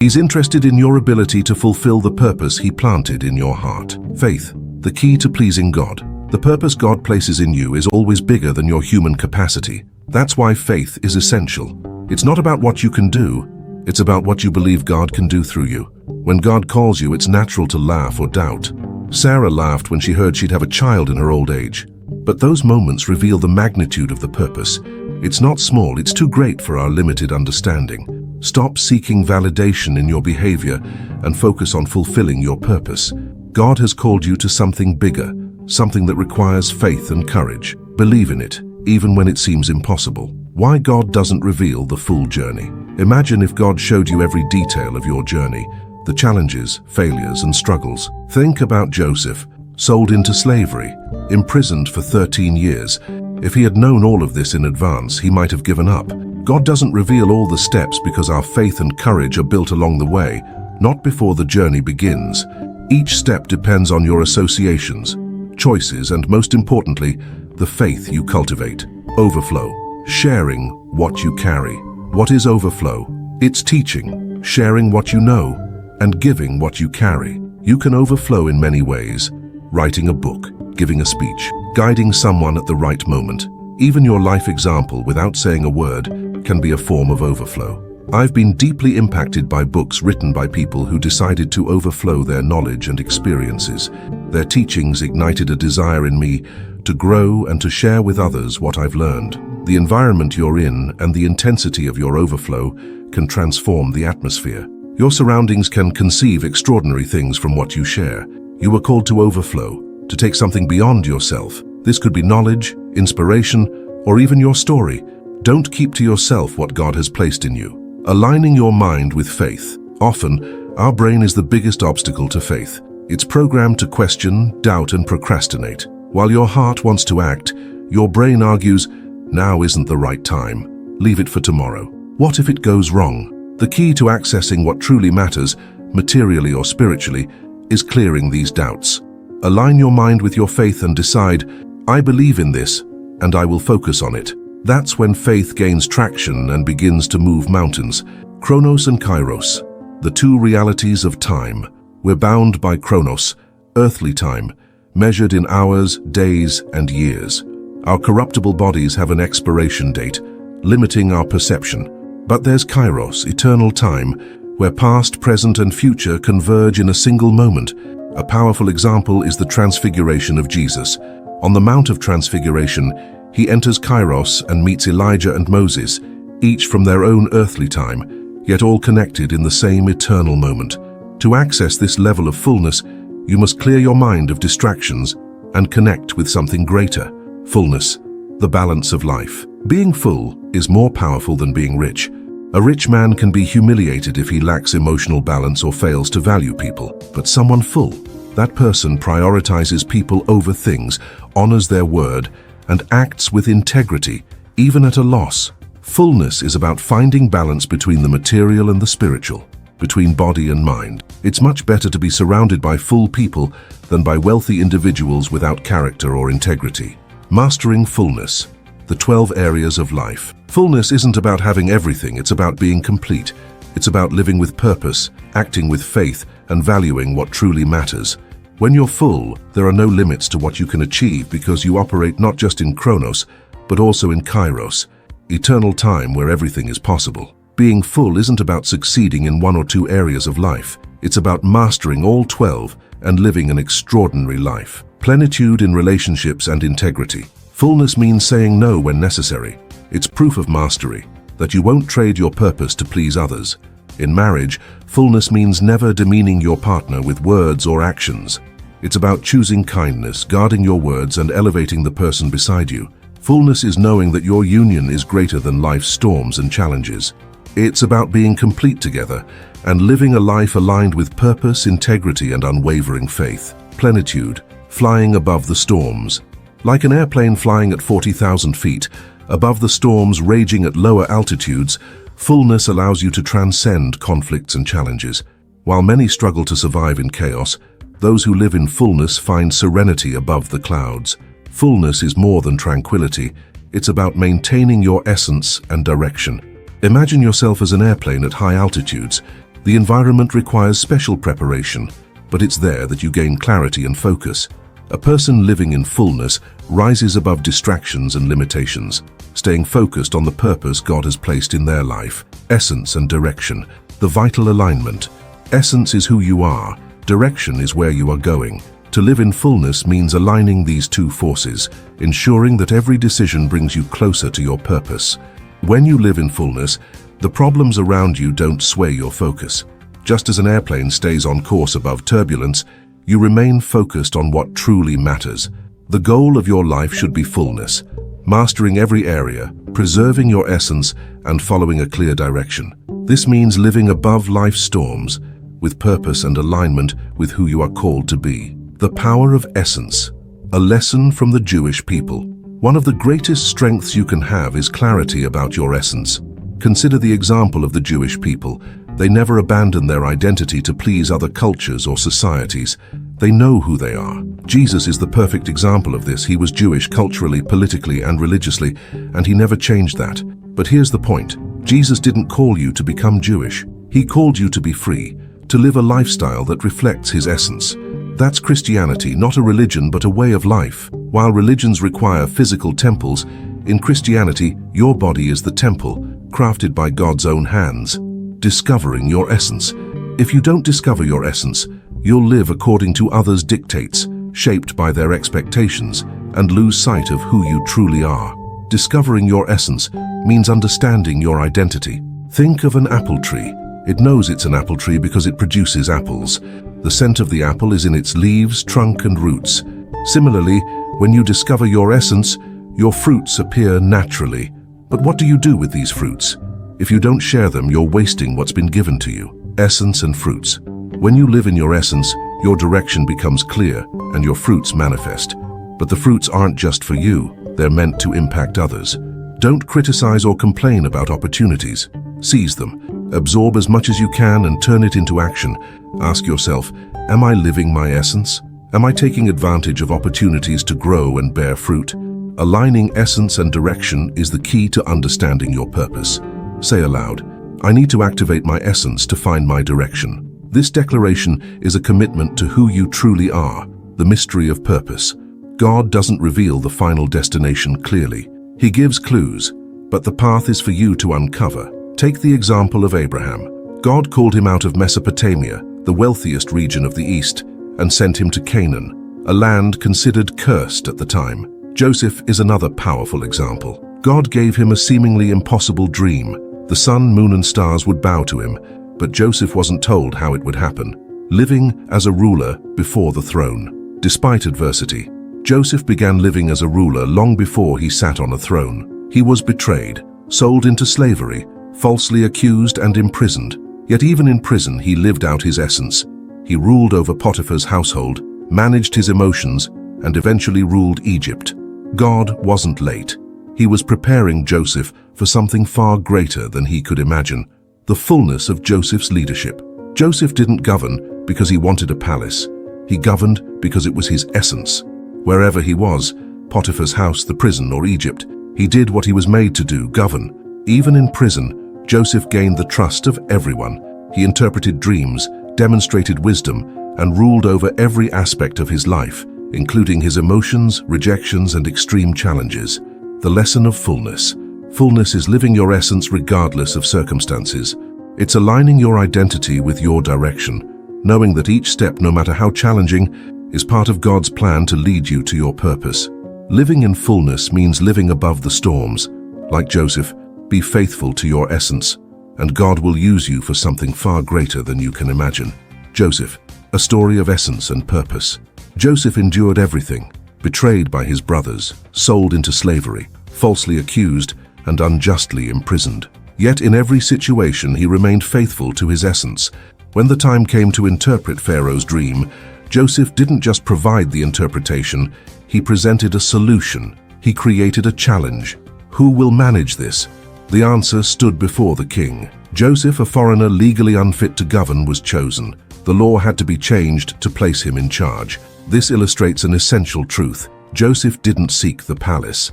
He's interested in your ability to fulfill the purpose He planted in your heart. Faith, the key to pleasing God. The purpose God places in you is always bigger than your human capacity. That's why faith is essential. It's not about what you can do, it's about what you believe God can do through you. When God calls you, it's natural to laugh or doubt. Sarah laughed when she heard she'd have a child in her old age. But those moments reveal the magnitude of the purpose. It's not small, it's too great for our limited understanding. Stop seeking validation in your behavior and focus on fulfilling your purpose. God has called you to something bigger, something that requires faith and courage. Believe in it, even when it seems impossible. Why God doesn't reveal the full journey. Imagine if God showed you every detail of your journey, the challenges, failures, and struggles. Think about Joseph, sold into slavery, imprisoned for 13 years. If he had known all of this in advance, he might have given up. God doesn't reveal all the steps because our faith and courage are built along the way, not before the journey begins. Each step depends on your associations, choices, and most importantly, the faith you cultivate. Overflow, sharing what you carry. What is overflow? It's teaching, sharing what you know, and giving what you carry. You can overflow in many ways. Writing a book, giving a speech, guiding someone at the right moment. Even your life example, without saying a word, can be a form of overflow. I've been deeply impacted by books written by people who decided to overflow their knowledge and experiences. Their teachings ignited a desire in me to grow and to share with others what I've learned. The environment you're in and the intensity of your overflow can transform the atmosphere. Your surroundings can conceive extraordinary things from what you share. You were called to overflow, to take something beyond yourself. This could be knowledge, inspiration, or even your story. Don't keep to yourself what God has placed in you. Aligning your mind with faith. Often, our brain is the biggest obstacle to faith. It's programmed to question, doubt, and procrastinate. While your heart wants to act, your brain argues, now isn't the right time. Leave it for tomorrow. What if it goes wrong? The key to accessing what truly matters, materially or spiritually, is clearing these doubts. Align your mind with your faith and decide, I believe in this, and I will focus on it. That's when faith gains traction and begins to move mountains. Chronos and Kairos, the two realities of time. We're bound by Chronos, earthly time, measured in hours, days, and years. Our corruptible bodies have an expiration date, limiting our perception. But there's Kairos, eternal time, where past, present, and future converge in a single moment. A powerful example is the Transfiguration of Jesus. On the Mount of Transfiguration, he enters Kairos and meets Elijah and Moses, each from their own earthly time, yet all connected in the same eternal moment. To access this level of fullness, you must clear your mind of distractions and connect with something greater. Fullness, the balance of life. Being full is more powerful than being rich. A rich man can be humiliated if he lacks emotional balance or fails to value people. But someone full, that person prioritizes people over things, honors their word, and acts with integrity, even at a loss. Fullness is about finding balance between the material and the spiritual, between body and mind. It's much better to be surrounded by full people than by wealthy individuals without character or integrity. Mastering fullness, the 12 areas of life. Fullness isn't about having everything, it's about being complete. It's about living with purpose, acting with faith, and valuing what truly matters. When you're full, there are no limits to what you can achieve because you operate not just in Chronos, but also in Kairos, eternal time where everything is possible. Being full isn't about succeeding in one or two areas of life. It's about mastering all 12 and living an extraordinary life. Plenitude in relationships and integrity. Fullness means saying no when necessary. It's proof of mastery, that you won't trade your purpose to please others. In marriage, fullness means never demeaning your partner with words or actions. It's about choosing kindness, guarding your words, and elevating the person beside you. Fullness is knowing that your union is greater than life's storms and challenges. It's about being complete together and living a life aligned with purpose, integrity, and unwavering faith. Plenitude, flying above the storms. Like an airplane flying at 40,000 feet, above the storms raging at lower altitudes, fullness allows you to transcend conflicts and challenges. While many struggle to survive in chaos, those who live in fullness find serenity above the clouds. Fullness is more than tranquility. It's about maintaining your essence and direction. Imagine yourself as an airplane at high altitudes. The environment requires special preparation, but it's there that you gain clarity and focus. A person living in fullness rises above distractions and limitations, staying focused on the purpose God has placed in their life. Essence and direction, the vital alignment. Essence is who you are, direction is where you are going. To live in fullness means aligning these two forces, ensuring that every decision brings you closer to your purpose. When you live in fullness, the problems around you don't sway your focus. Just as an airplane stays on course above turbulence, you remain focused on what truly matters. The goal of your life should be fullness, mastering every area, preserving your essence, and following a clear direction. This means living above life's storms, with purpose and alignment with who you are called to be. The power of essence, a lesson from the Jewish people. One of the greatest strengths you can have is clarity about your essence. Consider the example of the Jewish people. They never abandon their identity to please other cultures or societies. They know who they are. Jesus is the perfect example of this. He was Jewish culturally, politically, and religiously, and he never changed that. But here's the point. Jesus didn't call you to become Jewish. He called you to be free, to live a lifestyle that reflects his essence. That's Christianity, not a religion, but a way of life. While religions require physical temples, in Christianity, your body is the temple, crafted by God's own hands. Discovering your essence. If you don't discover your essence, you'll live according to others' dictates, shaped by their expectations, and lose sight of who you truly are. Discovering your essence means understanding your identity. Think of an apple tree. It knows it's an apple tree because it produces apples. The scent of the apple is in its leaves, trunk, and roots. Similarly, when you discover your essence, your fruits appear naturally. But what do you do with these fruits? If you don't share them, you're wasting what's been given to you. Essence and fruits. When you live in your essence, your direction becomes clear and your fruits manifest. But the fruits aren't just for you, they're meant to impact others. Don't criticize or complain about opportunities. Seize them. Absorb as much as you can and turn it into action. Ask yourself, am I living my essence? Am I taking advantage of opportunities to grow and bear fruit? Aligning essence and direction is the key to understanding your purpose. Say aloud, I need to activate my essence to find my direction. This declaration is a commitment to who you truly are, the mystery of purpose. God doesn't reveal the final destination clearly. He gives clues, but the path is for you to uncover. Take the example of Abraham. God called him out of Mesopotamia, the wealthiest region of the East, and sent him to Canaan, a land considered cursed at the time. Joseph is another powerful example. God gave him a seemingly impossible dream. The sun, moon, and stars would bow to him, but Joseph wasn't told how it would happen. Living as a ruler before the throne. Despite adversity, Joseph began living as a ruler long before he sat on a throne. He was betrayed, sold into slavery, falsely accused and imprisoned. Yet even in prison, he lived out his essence. He ruled over Potiphar's household, managed his emotions, and eventually ruled Egypt. God wasn't late. He was preparing Joseph for something far greater than he could imagine. The fullness of Joseph's leadership. Joseph didn't govern because he wanted a palace. He governed because it was his essence. Wherever he was, Potiphar's house, the prison, or Egypt, he did what he was made to do, govern. Even in prison, Joseph gained the trust of everyone. He interpreted dreams, demonstrated wisdom, and ruled over every aspect of his life, including his emotions, rejections, and extreme challenges. The lesson of fullness. Fullness is living your essence regardless of circumstances. It's aligning your identity with your direction, knowing that each step, no matter how challenging, is part of God's plan to lead you to your purpose. Living in fullness means living above the storms. Like Joseph, be faithful to your essence, and God will use you for something far greater than you can imagine. Joseph, a story of essence and purpose. Joseph endured everything, betrayed by his brothers, sold into slavery, falsely accused, and unjustly imprisoned. Yet in every situation he remained faithful to his essence. When the time came to interpret Pharaoh's dream, Joseph didn't just provide the interpretation, he presented a solution. He created a challenge. Who will manage this? The answer stood before the king. Joseph, a foreigner legally unfit to govern, was chosen. The law had to be changed to place him in charge. This illustrates an essential truth. Joseph didn't seek the palace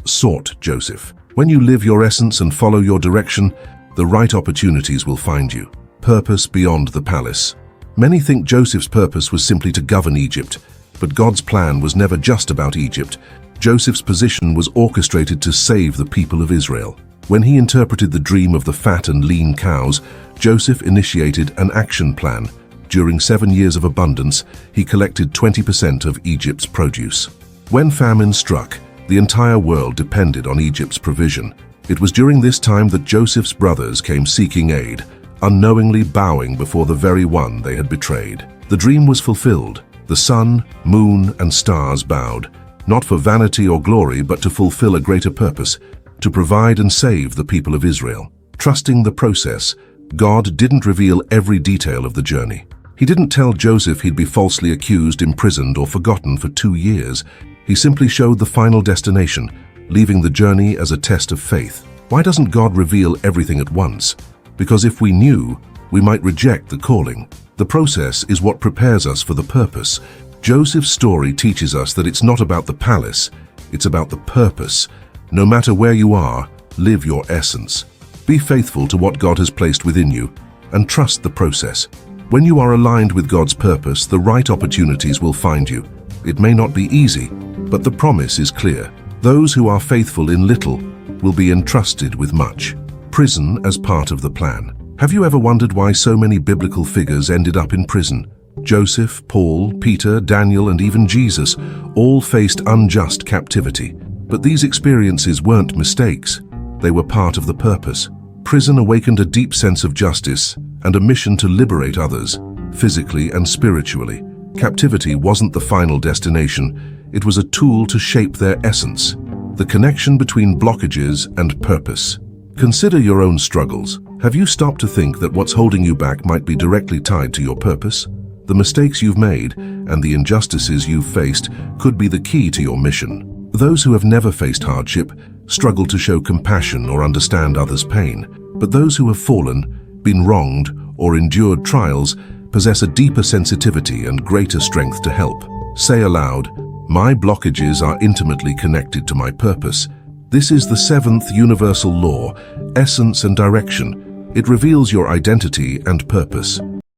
sought Joseph. When you live your essence and follow your direction, the right opportunities will find you. purpose beyond the palace. Many think Joseph's purpose was simply to govern Egypt, but God's plan was never just about Egypt. Joseph's position was orchestrated to save the people of Israel. When he interpreted the dream of the fat and lean cows, Joseph initiated an action plan. During 7 years of abundance, he collected 20% of Egypt's produce. When famine struck, the entire world depended on Egypt's provision. It was during this time that Joseph's brothers came seeking aid, unknowingly bowing before the very one they had betrayed. The dream was fulfilled. The sun, moon, and stars bowed, not for vanity or glory, but to fulfill a greater purpose, to provide and save the people of Israel. Trusting the process, God didn't reveal every detail of the journey. He didn't tell Joseph he'd be falsely accused, imprisoned, or forgotten for 2 years. He simply showed the final destination, leaving the journey as a test of faith. Why doesn't God reveal everything at once? Because if we knew, we might reject the calling. The process is what prepares us for the purpose. Joseph's story teaches us that it's not about the palace, it's about the purpose. No matter where you are, live your essence. Be faithful to what God has placed within you, and trust the process. When you are aligned with God's purpose, the right opportunities will find you. It may not be easy, but the promise is clear. Those who are faithful in little will be entrusted with much. Prison as part of the plan. Have you ever wondered why so many biblical figures ended up in prison? Joseph, Paul, Peter, Daniel, and even Jesus all faced unjust captivity. But these experiences weren't mistakes. They were part of the purpose. Prison awakened a deep sense of justice and a mission to liberate others, physically and spiritually. Captivity wasn't the final destination. It was a tool to shape their essence. The connection between blockages and purpose. Consider your own struggles. Have you stopped to think that what's holding you back might be directly tied to your purpose? The mistakes you've made and the injustices you've faced could be the key to your mission. Those who have never faced hardship struggle to show compassion or understand others' pain. But those who have fallen, been wronged, or endured trials possess a deeper sensitivity and greater strength to help. Say aloud, "My blockages are intimately connected to my purpose." This is the 7th universal law, essence and direction. It reveals your identity and purpose.